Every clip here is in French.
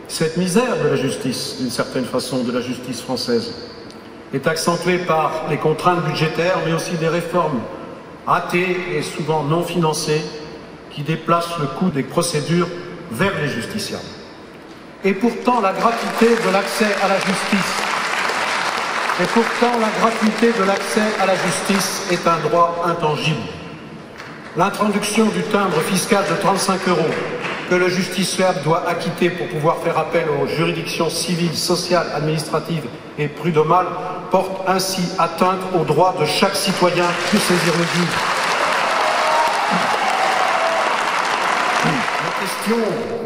Cette misère de la justice, d'une certaine façon, de la justice française, est accentuée par les contraintes budgétaires, mais aussi des réformes ratées et souvent non financées qui déplacent le coût des procédures vers les justiciables. Et pourtant, la gratuité de l'accès à la justice est un droit intangible. L'introduction du timbre fiscal de 35 € que le justiciable doit acquitter pour pouvoir faire appel aux juridictions civiles, sociales, administratives et prud'homales porte ainsi atteinte aux droits de chaque citoyen de saisir le juge. La question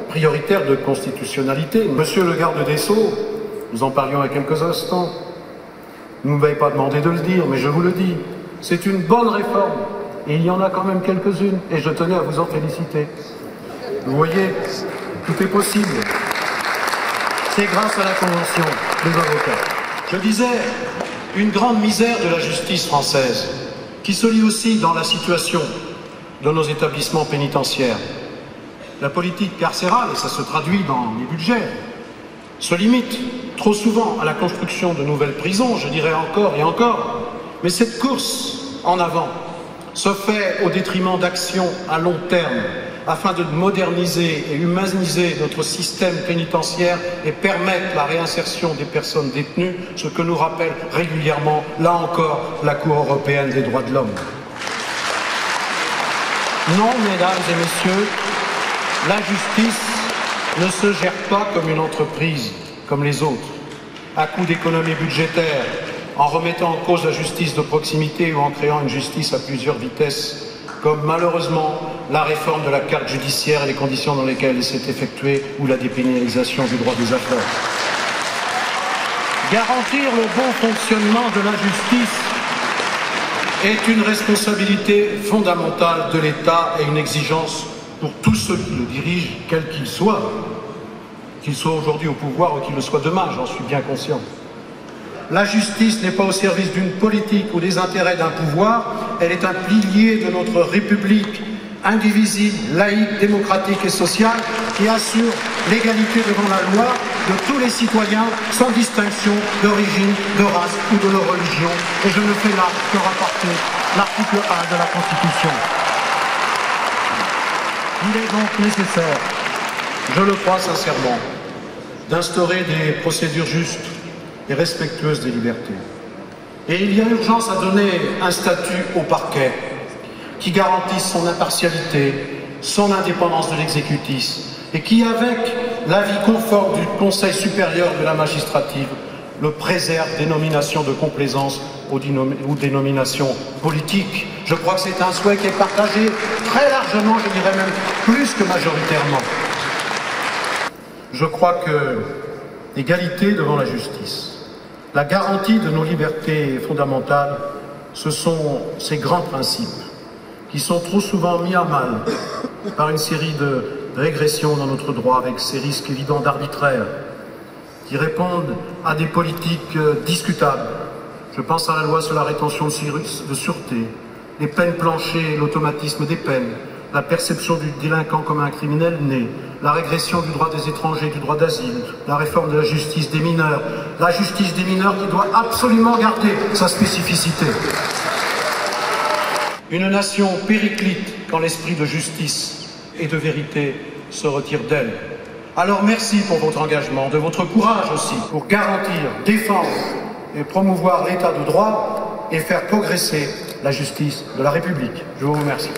prioritaire de constitutionnalité, Monsieur le garde des Sceaux, nous en parlions il y a quelques instants, ne vous m'avez pas demandé de le dire, mais je vous le dis, c'est une bonne réforme, et il y en a quand même quelques-unes, et je tenais à vous en féliciter. Vous voyez, tout est possible. C'est grâce à la Convention des avocats. Je disais, une grande misère de la justice française, qui se lie aussi dans la situation de nos établissements pénitentiaires. La politique carcérale, et ça se traduit dans les budgets, se limite trop souvent à la construction de nouvelles prisons, je dirais encore et encore, mais cette course en avant se fait au détriment d'actions à long terme, afin de moderniser et humaniser notre système pénitentiaire et permettre la réinsertion des personnes détenues, ce que nous rappelle régulièrement, là encore, la Cour européenne des droits de l'homme. Non, mesdames et messieurs, la justice ne se gère pas comme une entreprise, comme les autres, à coup d'économies budgétaires, en remettant en cause la justice de proximité ou en créant une justice à plusieurs vitesses, comme malheureusement la réforme de la carte judiciaire et les conditions dans lesquelles elle s'est effectuée ou la dépénalisation du droit des affaires. Garantir le bon fonctionnement de la justice est une responsabilité fondamentale de l'État et une exigence pour tous ceux qui le dirigent, quels qu'ils soient aujourd'hui au pouvoir ou qu'ils le soient demain, j'en suis bien conscient. La justice n'est pas au service d'une politique ou des intérêts d'un pouvoir, elle est un pilier de notre République indivisible, laïque, démocratique et sociale qui assure l'égalité devant la loi de tous les citoyens sans distinction d'origine, de race ou de religion. Et je ne fais là que rapporter l'article 1 de la Constitution. Il est donc nécessaire, je le crois sincèrement, d'instaurer des procédures justes et respectueuse des libertés. Et il y a urgence à donner un statut au parquet qui garantisse son impartialité, son indépendance de l'exécutif et qui, avec l'avis conforme du Conseil supérieur de la magistrature, le préserve des nominations de complaisance ou des nominations politiques. Je crois que c'est un souhait qui est partagé très largement, je dirais même plus que majoritairement. Je crois que l'égalité devant la justice, la garantie de nos libertés fondamentales, ce sont ces grands principes qui sont trop souvent mis à mal par une série de régressions dans notre droit avec ces risques évidents d'arbitraire qui répondent à des politiques discutables. Je pense à la loi sur la rétention de sûreté, les peines planchées, l'automatisme des peines, la perception du délinquant comme un criminel né, la régression du droit des étrangers, du droit d'asile, la réforme de la justice des mineurs qui doit absolument garder sa spécificité. Une nation périclite quand l'esprit de justice et de vérité se retire d'elle. Alors merci pour votre engagement, de votre courage aussi, pour garantir, défendre et promouvoir l'état de droit et faire progresser la justice de la République. Je vous remercie.